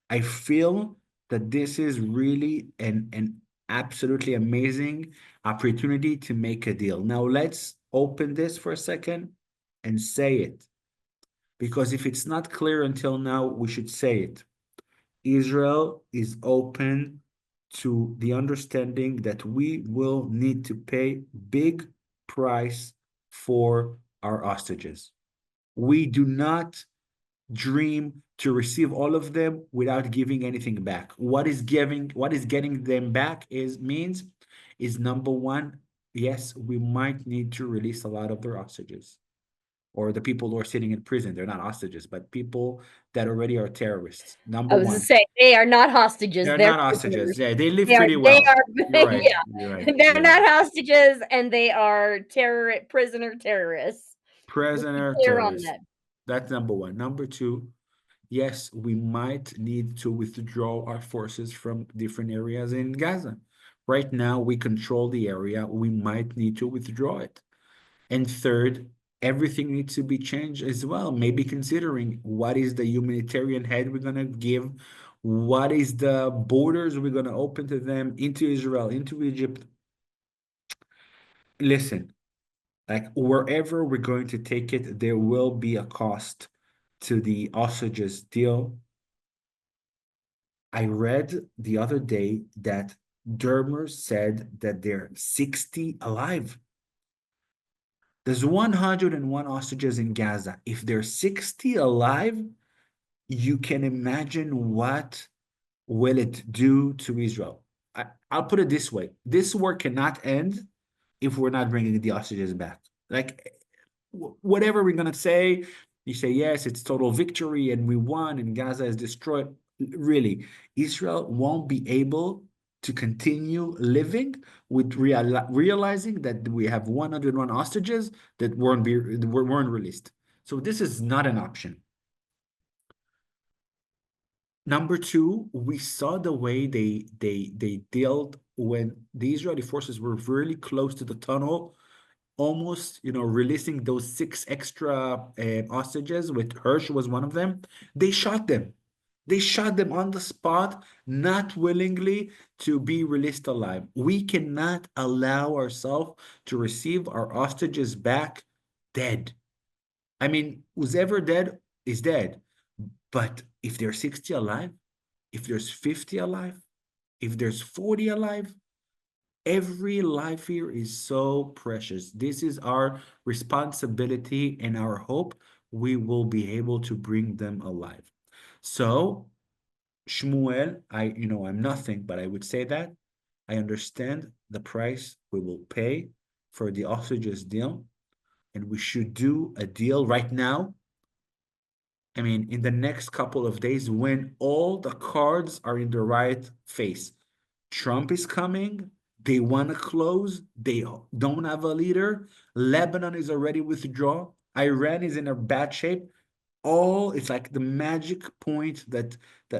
[SPEAKER 2] I feel that this is really an absolutely amazing opportunity to make a deal. Now, let's open this for a second and say it. Because if it's not clear until now, we should say it. Israel is open to the understanding that we will need to pay big price for our hostages. We do not dream to receive all of them without giving anything back. What is getting them back is number one, yes, we might need to release a lot of their hostages or the people who are sitting in prison. They're not hostages, but people that already are terrorists. Number
[SPEAKER 1] I was to
[SPEAKER 2] one,
[SPEAKER 1] say they are not hostages.
[SPEAKER 2] they're
[SPEAKER 1] They're
[SPEAKER 2] not hostages.
[SPEAKER 1] prisoners.
[SPEAKER 2] Yeah, they live
[SPEAKER 1] They are
[SPEAKER 2] pretty
[SPEAKER 1] they
[SPEAKER 2] well.
[SPEAKER 1] are
[SPEAKER 2] You're right.
[SPEAKER 1] yeah.
[SPEAKER 2] You're right.
[SPEAKER 1] They're
[SPEAKER 2] You're right.
[SPEAKER 1] not hostages and they are prisoner terrorists. Let's be
[SPEAKER 2] Prisoner
[SPEAKER 1] clear on
[SPEAKER 2] terrorists.
[SPEAKER 1] that.
[SPEAKER 2] That's number one. Number two, yes, we might need to withdraw our forces from different areas in Gaza. Right now, we control the area. We might need to withdraw it. And third, everything needs to be changed as well. Maybe considering what is the humanitarian aid we're going to give, what is the borders we're going to open to them into Israel, into Egypt. Listen, like wherever we're going to take it, there will be a cost to the hostages deal. I read the other day that Dermer said that there are 60 alive. There's 101 hostages in Gaza. If there's 60 alive, you can imagine what will it do to Israel. I'll put it this way. This war cannot end if we're not bringing the hostages back. Like, whatever we're going to say, you say, yes, it's total victory and we won and Gaza is destroyed. Really, Israel won't be able to continue living with realizing that we have 101 hostages that weren't released. So this is not an option. Number two, we saw the way they dealt when the Israeli forces were really close to the tunnel, almost, releasing those 6 extra hostages, with Hirsch was one of them. They shot them. They shot them on the spot, not willingly to be released alive. We cannot allow ourselves to receive our hostages back dead. I mean, who's ever dead is dead. But if there's 60 alive, if there's 50 alive, if there's 40 alive, every life here is so precious. This is our responsibility and our hope. We will be able to bring them alive. So, Shmuel, I'm nothing, but I would say that I understand the price we will pay for the hostages deal, and we should do a deal right now. I mean, in the next couple of days, when all the cards are in the right face. Trump is coming. They want to close. They don't have a leader. Lebanon is already withdrawn. Iran is in a bad shape. It's like the magic point that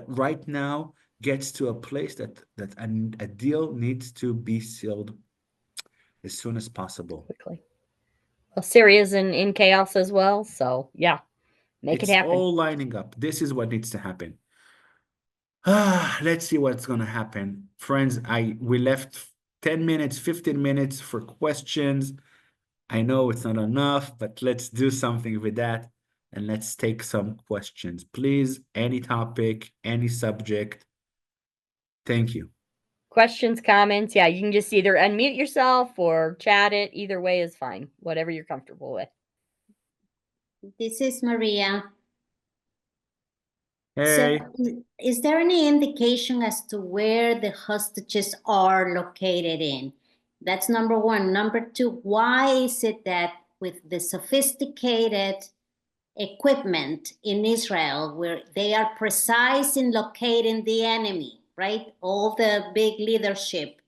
[SPEAKER 2] right now gets to a place that a deal needs to be sealed as soon as possible.
[SPEAKER 1] Quickly. Well, Syria's in chaos as well, so yeah, make it
[SPEAKER 2] It's
[SPEAKER 1] happen.
[SPEAKER 2] all lining up. This is what needs to happen. Let's see what's gonna happen. Friends, we left 10 minutes, 15 minutes for questions. I know it's not enough, but let's do something with that and let's take some questions. Please, any topic, any subject. Thank you.
[SPEAKER 1] Questions, comments, yeah, you can just either unmute yourself or chat it. Either way is fine, whatever you're comfortable with.
[SPEAKER 3] This is Maria.
[SPEAKER 2] Hey.
[SPEAKER 3] So, is there any indication as to where the hostages are located in? That's number one. Number two, why is it that with the sophisticated equipment in Israel, where they are precise in locating the enemy, right? All the big leadership.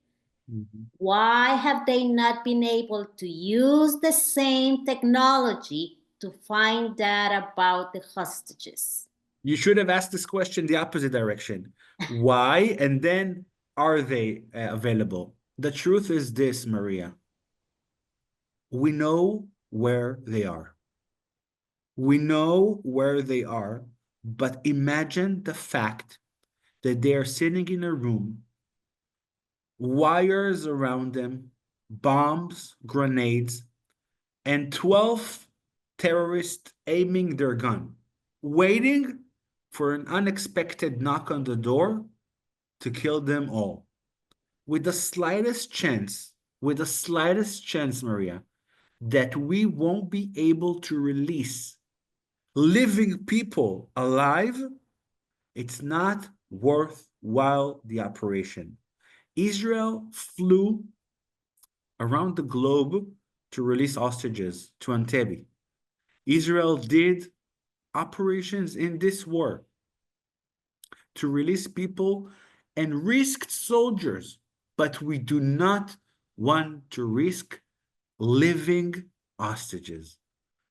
[SPEAKER 3] Why have they not been able to use the same technology to find out about the hostages?
[SPEAKER 2] You should have asked this question the opposite direction. Why? And then, are they available? The truth is this, Maria. We know where they are. We know where they are, but imagine the fact that they are sitting in a room, wires around them, bombs, grenades, and 12 terrorists aiming their gun, waiting for an unexpected knock on the door to kill them all. With the slightest chance, Maria, that we won't be able to release living people alive, it's not worthwhile the operation. Israel flew around the globe to release hostages to Entebbe. Israel did operations in this war to release people and risked soldiers, but we do not want to risk living hostages.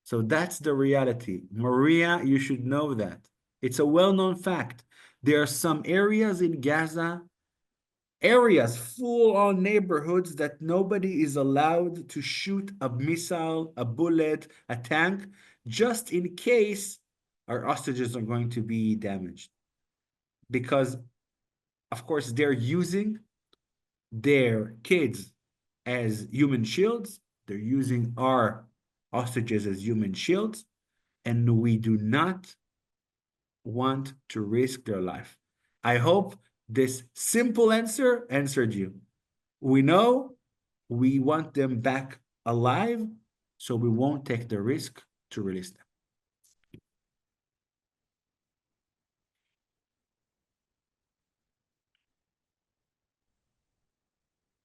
[SPEAKER 2] So that's the reality. Maria, you should know that. It's a well-known fact. There are some areas in Gaza, full-on neighborhoods, that nobody is allowed to shoot a missile, a bullet, a tank, just in case our hostages are going to be damaged. Because, of course, they're using their kids as human shields. They're using our hostages as human shields. And we do not want to risk their life. I hope this simple answer answered you. We know we want them back alive, so we won't take the risk to release them.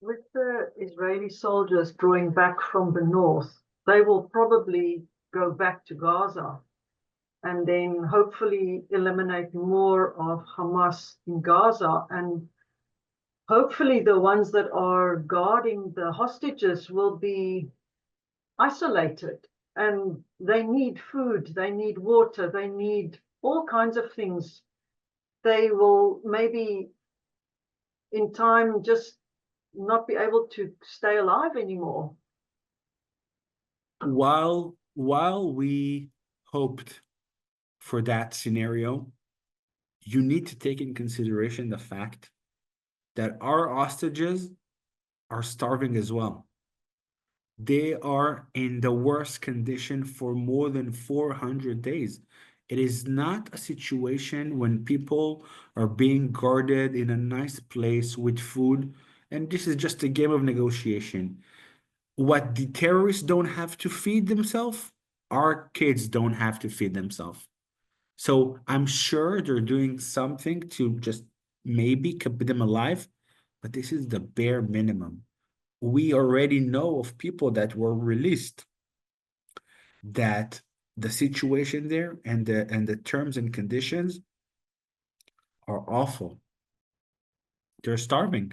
[SPEAKER 4] With the Israeli soldiers drawing back from the north, they will probably go back to Gaza and then hopefully eliminate more of Hamas in Gaza. And hopefully the ones that are guarding the hostages will be isolated, and they need food, they need water, they need all kinds of things. They will maybe in time just not be able to stay alive anymore.
[SPEAKER 2] While we hoped for that scenario, you need to take in consideration the fact that our hostages are starving as well. They are in the worst condition for more than 400 days. It is not a situation when people are being guarded in a nice place with food, and this is just a game of negotiation. What the terrorists don't have to feed themselves, our kids don't have to feed themselves. So I'm sure they're doing something to just maybe keep them alive, but this is the bare minimum. We already know of people that were released that the situation there and the terms and conditions are awful. They're starving,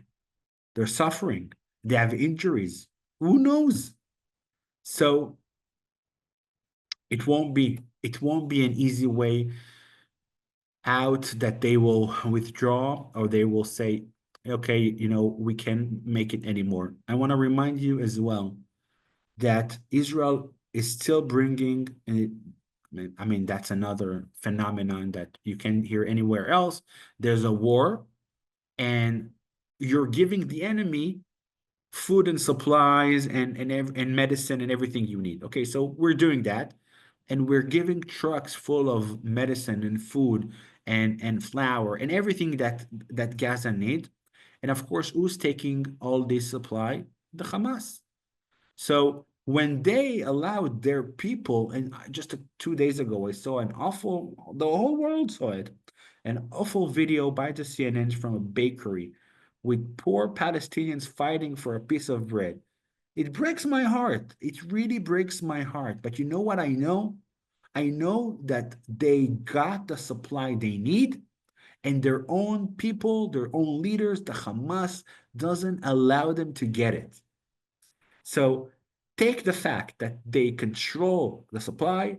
[SPEAKER 2] they're suffering, they have injuries. Who knows? So it won't be an easy way out that they will withdraw or they will say, okay, you know, we can't make it anymore. I want to remind you as well that Israel is still bringing, I mean, that's another phenomenon that you can't hear anywhere else. There's a war, and you're giving the enemy food and supplies and medicine and everything you need. Okay, so we're doing that, and we're giving trucks full of medicine and food and flour and everything that Gaza need. And of course, who's taking all this supply? The Hamas. So when they allowed their people, and just 2 days ago, I saw an awful, the whole world saw it, an awful video by the CNN from a bakery with poor Palestinians fighting for a piece of bread. It breaks my heart. It really breaks my heart. But you know what I know? I know that they got the supply they need, and their own people, their own leaders, the Hamas, doesn't allow them to get it. So take the fact that they control the supply,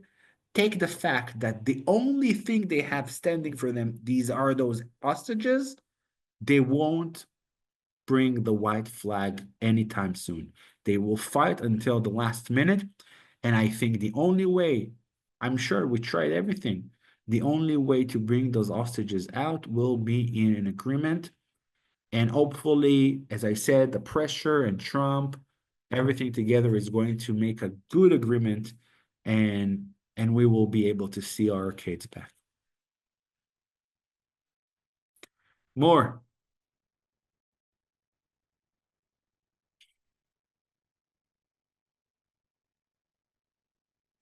[SPEAKER 2] take the fact that the only thing they have standing for them, these are those hostages, they won't bring the white flag anytime soon. They will fight until the last minute. And I think the only way, I'm sure we tried everything, the only way to bring those hostages out will be in an agreement. And hopefully, as I said, the pressure and Trump, everything together is going to make a good agreement, and we will be able to see our kids back. More.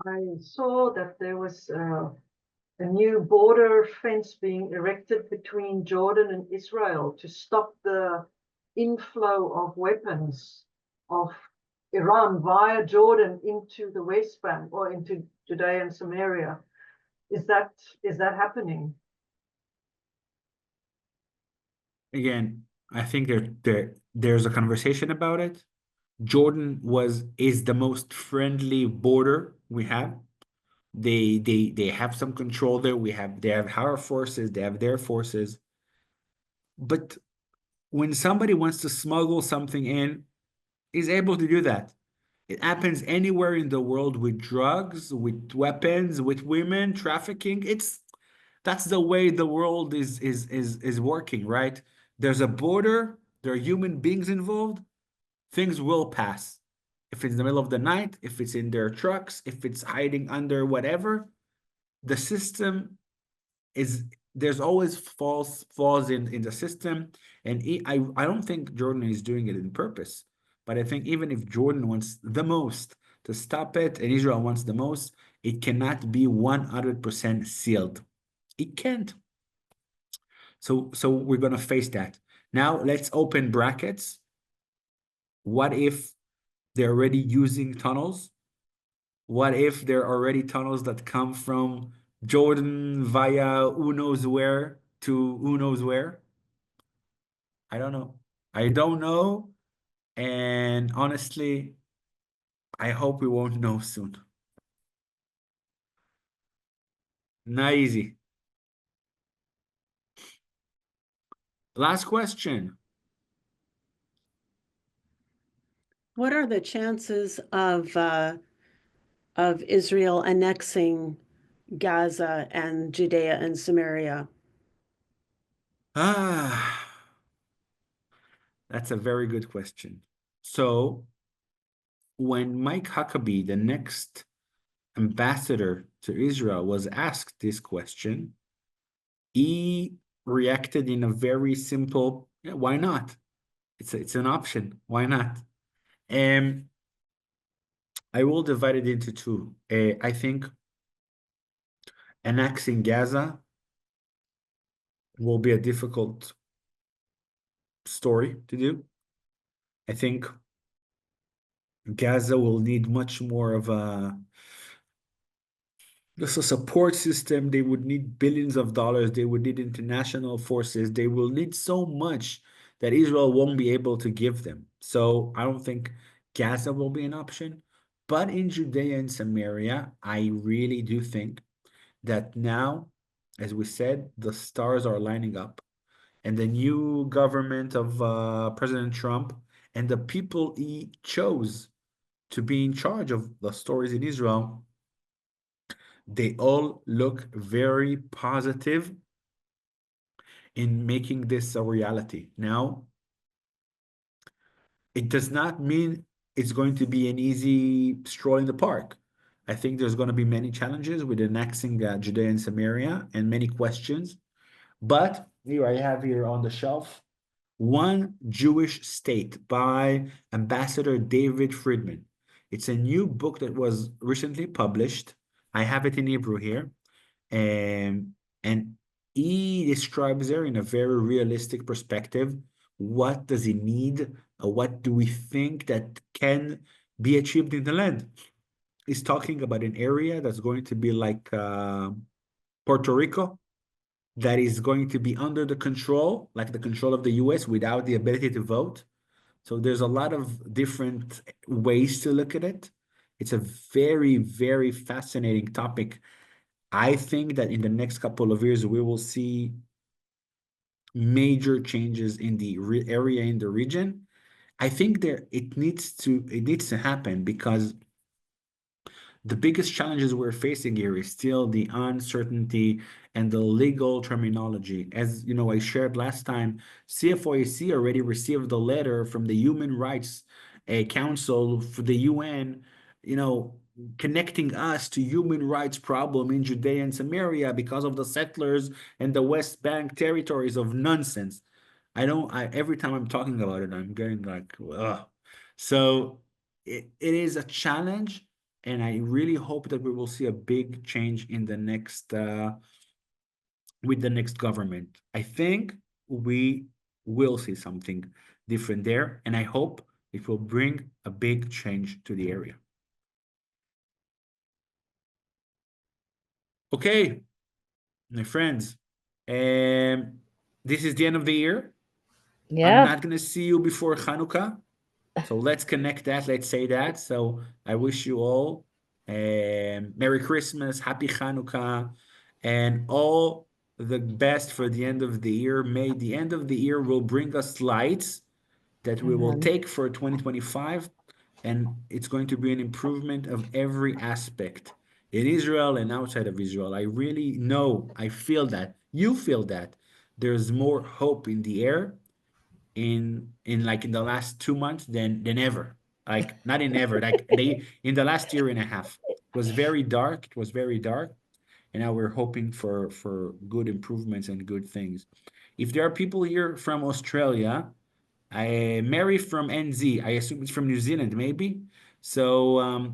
[SPEAKER 4] I saw that there was a new border fence being erected between Jordan and Israel to stop the inflow of weapons of Iran via Jordan into the West Bank or into Judea and Samaria. Is that happening?
[SPEAKER 2] Again, I think there's a conversation about it. Jordan is the most friendly border we have. They have some control there. They have our forces, they have their forces. But when somebody wants to smuggle something in, is able to do that. It happens anywhere in the world with drugs, with weapons, with women, trafficking. That's the way the world is working, right? There's a border, there are human beings involved, things will pass. If it's in the middle of the night, if it's in their trucks, if it's hiding under whatever, the system there's always flaws in the system, and I don't think Jordan is doing it in purpose, but I think even if Jordan wants the most to stop it and Israel wants the most, it cannot be 100% sealed. It can't. So we're gonna face that. Now let's open brackets. What if they're already using tunnels? What if there are already tunnels that come from Jordan via who knows where to who knows where? I don't know. I don't know. And honestly, I hope we won't know soon. Not easy. Last question.
[SPEAKER 5] What are the chances of Israel annexing Gaza and Judea and Samaria?
[SPEAKER 2] That's a very good question. So when Mike Huckabee, the next ambassador to Israel, was asked this question, he reacted in a very simple, yeah, why not? It's an option. Why not? I will divide it into two. I think annexing Gaza will be a difficult story to do. I think Gaza will need much more of just a support system. They would need billions of dollars. They would need international forces. They will need so much that Israel won't be able to give them. So I don't think Gaza will be an option. But in Judea and Samaria, I really do think that now, as we said, the stars are lining up. And the new government of President Trump and the people he chose to be in charge of the stories in Israel, they all look very positive in making this a reality. Now, it does not mean it's going to be an easy stroll in the park. I think there's going to be many challenges with annexing Judea and Samaria and many questions. But here I have here on the shelf, One Jewish State by Ambassador David Friedman. It's a new book that was recently published. I have it in Hebrew here. And he describes there in a very realistic perspective, what does he need? What do we think that can be achieved in the land? He's talking about an area that's going to be like Puerto Rico, that is going to be under the control, like the control of the US without the ability to vote. So there's a lot of different ways to look at it. It's a very, very fascinating topic. I think that in the next couple of years, we will see major changes in the area, in the region. I think it needs to happen because the biggest challenges we're facing here is still the uncertainty and the legal terminology. As you know, I shared last time, CFOIC already received a letter from the Human Rights Council for the UN, connecting us to human rights problem in Judea and Samaria because of the settlers and the West Bank territories of nonsense. Every time I'm talking about it, I'm getting like, ugh. So it is a challenge. And I really hope that we will see a big change in the next with the next government. I think we will see something different there, and I hope it will bring a big change to the area. Okay, my friends, this is the end of the year. I'm not gonna see you before Hanukkah. So let's connect that. Let's say that. So I wish you all Merry Christmas, Happy Hanukkah, and all the best for the end of the year. May the end of the year will bring us lights that we will take for 2025, and it's going to be an improvement of every aspect in Israel and outside of Israel. I really know, I feel that, you feel that there's more hope in the air in the last 2 months than ever. Like not in ever, like in the last year and a half. It was very dark. and now we're hoping for good improvements and good things. If there are people here from Australia, Mary from NZ, I assume it's from New Zealand, maybe. So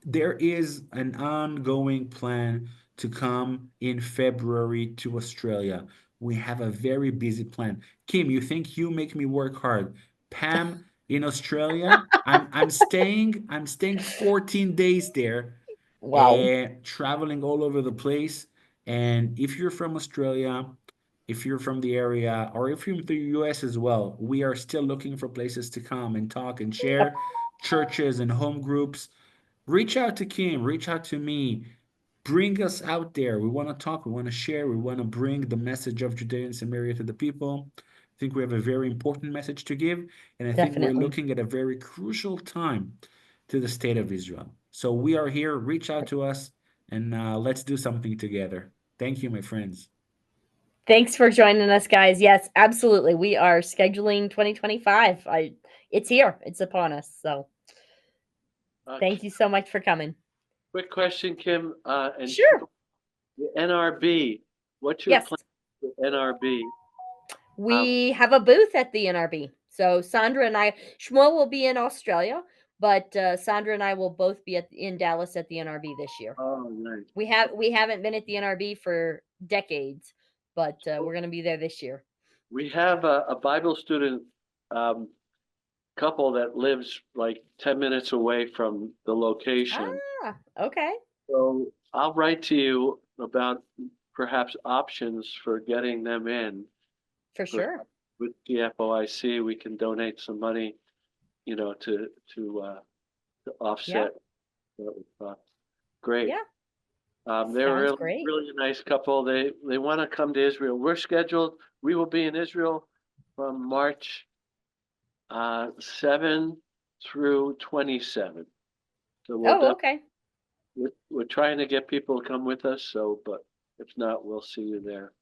[SPEAKER 2] there is an ongoing plan to come in February to Australia. We have a very busy plan. Kim, you think you make me work hard? Pam in Australia, I'm staying 14 days there,
[SPEAKER 1] Wow.
[SPEAKER 2] traveling all over the place. And if you're from Australia, if you're from the area, or if you're from the US as well, we are still looking for places to come and talk and share, churches and home groups. Reach out to Kim, reach out to me, bring us out there. We want to talk, we want to share, we want to bring the message of Judea and Samaria to the people. I think we have a very important message to give, and I think we're
[SPEAKER 1] Definitely.
[SPEAKER 2] looking at a very crucial time to the state of Israel. So we are here, reach out to us, and let's do something together. Thank you, my friends.
[SPEAKER 1] Thanks for joining us, guys. Yes, absolutely. We are scheduling 2025. It's here. It's upon us. So thank you so much for coming.
[SPEAKER 6] Quick question, Kim, and
[SPEAKER 1] Sure.
[SPEAKER 6] the NRB. What's your
[SPEAKER 1] Yes.
[SPEAKER 6] plan with NRB?
[SPEAKER 1] We have a booth at the NRB. So Sandra and I, Shmuel will be in Australia, but Sandra and I will both be in Dallas at the NRB this year.
[SPEAKER 6] Oh, nice.
[SPEAKER 1] We haven't been at the NRB for decades, but we're going to be there this year.
[SPEAKER 6] We have a Bible student couple that lives like 10 minutes away from the location.
[SPEAKER 1] Ah, okay.
[SPEAKER 6] So I'll write to you about perhaps options for getting them in.
[SPEAKER 1] For sure.
[SPEAKER 6] With CFOIC, we can donate some money, to offset what we cost. Great.
[SPEAKER 1] Yeah.
[SPEAKER 6] They're
[SPEAKER 1] Sounds
[SPEAKER 6] really,
[SPEAKER 1] great.
[SPEAKER 6] really a nice couple. They want to come to Israel. We will be in Israel from March 7 through 27. So
[SPEAKER 1] Okay.
[SPEAKER 6] we're trying to get people to come with us. But if not, we'll see you there.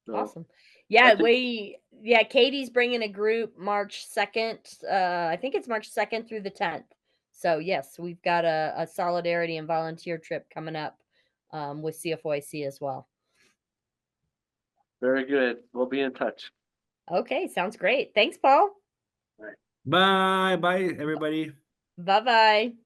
[SPEAKER 6] So
[SPEAKER 1] Awesome. Yeah,
[SPEAKER 6] think-
[SPEAKER 1] Katie's bringing a group March 2nd. I think it's March 2nd through the 10th. So yes, we've got a solidarity and volunteer trip coming up with CFOIC as well.
[SPEAKER 6] Very good. We'll be in touch.
[SPEAKER 1] Okay, sounds great. Thanks, Paul.
[SPEAKER 2] Bye, everybody.
[SPEAKER 1] Bye-bye.